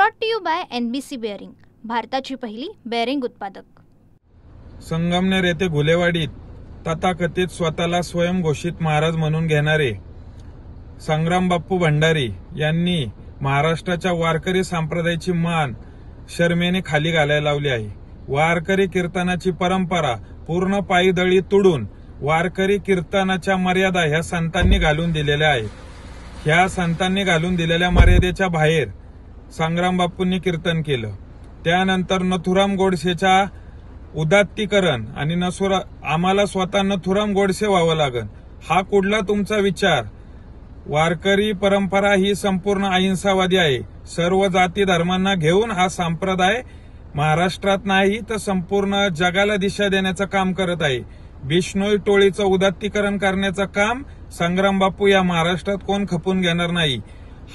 Brought to you by NBC bearing, भारताची पहिली bearing उत्पादक। संगमनेर येथे घुलेवाडीत तथाकथित स्वतःला स्वयंघोषित महाराज म्हणून घेणारे संग्राम बाप्पू भंडारी यांनी महाराष्ट्राच्या वारकरी संप्रदायाची मान शर्मेने खाली घालायला लावली आहे। वारकरी कीर्तनाची परंपरा पूर्ण पायदळी तुडून वारकरी कीर्तनाच्या मर्यादा ह्या संतांनी घालून दिलेल्या आहेत। ह्या संतांनी घालून दिलेल्या मर्यादेच्या बाहेर संग्राम बाप्पूंनी कीर्तन केलं। त्यानंतर नथुराम गोडसेच्या उदात्तीकरण आणि आम्हाला स्वतः नथुराम गोडसे व्हावं लागेल, हा कुठला तुमचा विचार? वारकरी परंपरा ही संपूर्ण अहिंसावादी आहे। सर्व जाती धर्मांना घेऊन हा संप्रदाय महाराष्ट्रात नाही तर संपूर्ण जगाला दिशा देण्याचं काम करत आहे। बिश्नोई टोळीचं उदात्तीकरण करण्याचं काम संग्राम बाप्पू या महाराष्ट्रात कोण खपून घेणार नाही।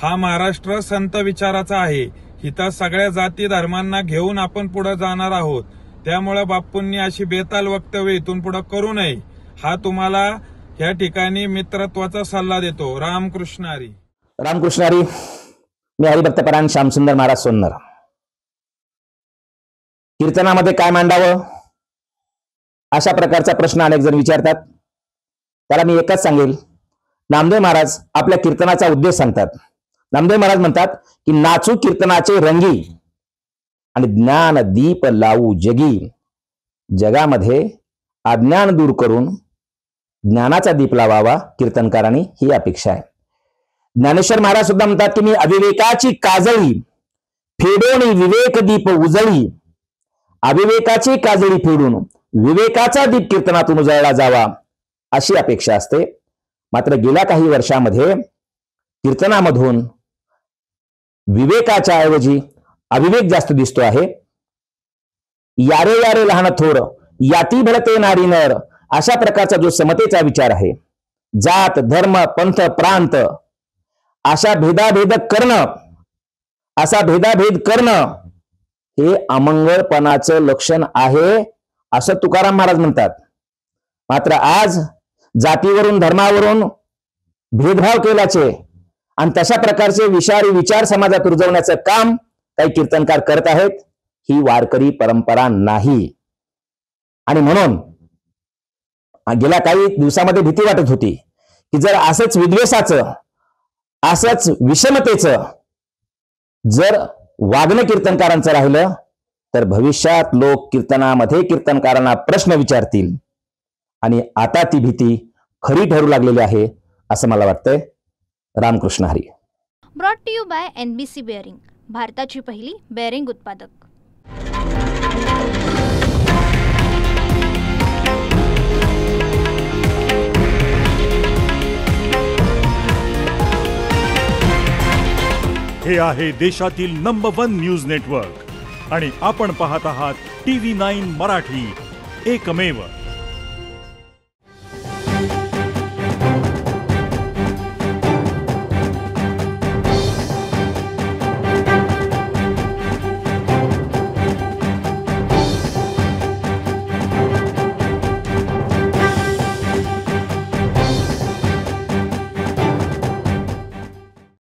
हा महाराष्ट्र संत विचाराचा आहे। इथं सगळ्या जाती धर्मांना घेऊन आपण पुढे जाणार आहोत। त्यामुळे बाप्पूंनी अशी बेताल वक्तव्य इथून पुढे करू नये, हा तुम्हाला या ठिकाणी मित्रत्वाचा सल्ला देतो। रामकृष्ण हरी। रामकृष्ण हरी। मी हरिभक्तपरायण श्यामसुंदर महाराज सोन्नर। कीर्तनामध्ये काय मांडावं अशा प्रकारचा प्रश्न अनेक जण विचारतात। त्याला मी एकच सांगेल, नामदेव महाराज आपल्या कीर्तनाचा उद्देश सांगतात। नामदेव महाराज म्हणतात की नाचू कीर्तनाचे रंगी आणि ज्ञान दीप लावू जगी। जगामध्ये अज्ञान दूर करून ज्ञानाचा दीप लावावा कीर्तनकारांनी, ही अपेक्षा आहे। ज्ञानेश्वर महाराज सुद्धा म्हणतात की मी अविवेकाची काजळी फेडून विवेक दीप उजळी। अविवेकाची काजळी फेडून विवेकाचा दीप कीर्तनातून उजळला जावा अशी अपेक्षा असते। मात्र गेल्या काही वर्षामध्ये कीर्तनामधून विवेकाच्या ऐवजी अविवेक जास्त दिसतो आहे। यारे यारे लहान थोर याती भरते नारी नर, अशा प्रकारचा जो समतेचा विचार आहे, जात धर्म पंथ प्रांत असा भेदाभेद करणं हे अमंगळपणाचं लक्षण आहे असं तुकाराम महाराज म्हणतात। मात्र आज जातीवरून धर्मावरून भेदभाव केल्याचे आणि तशा प्रकारचे विषारी विचार समाजात रुजवण्याचं काम काही कीर्तनकार करत आहेत। ही वारकरी परंपरा नाही। आणि म्हणून गेल्या काही दिवसामध्ये भीती वाटत होती की जर असंच विद्वेषाचं असंच विषमतेचं जर वागणं कीर्तनकारांचं राहिलं तर भविष्यात लोक कीर्तनामध्ये कीर्तनकारांना प्रश्न विचारतील आणि आता ती भीती खरी ठरू लागलेली आहे असं मला वाटतंय। Ramkrishna Hari. Brought to you by NBC bearing, भारताची पहिली बेअरिंग उत्पादक। हे आहे देशातील नंबर 1 न्यूज नेटवर्क आणि आपण पाहत आहात TV9 मराठी, एकमेव।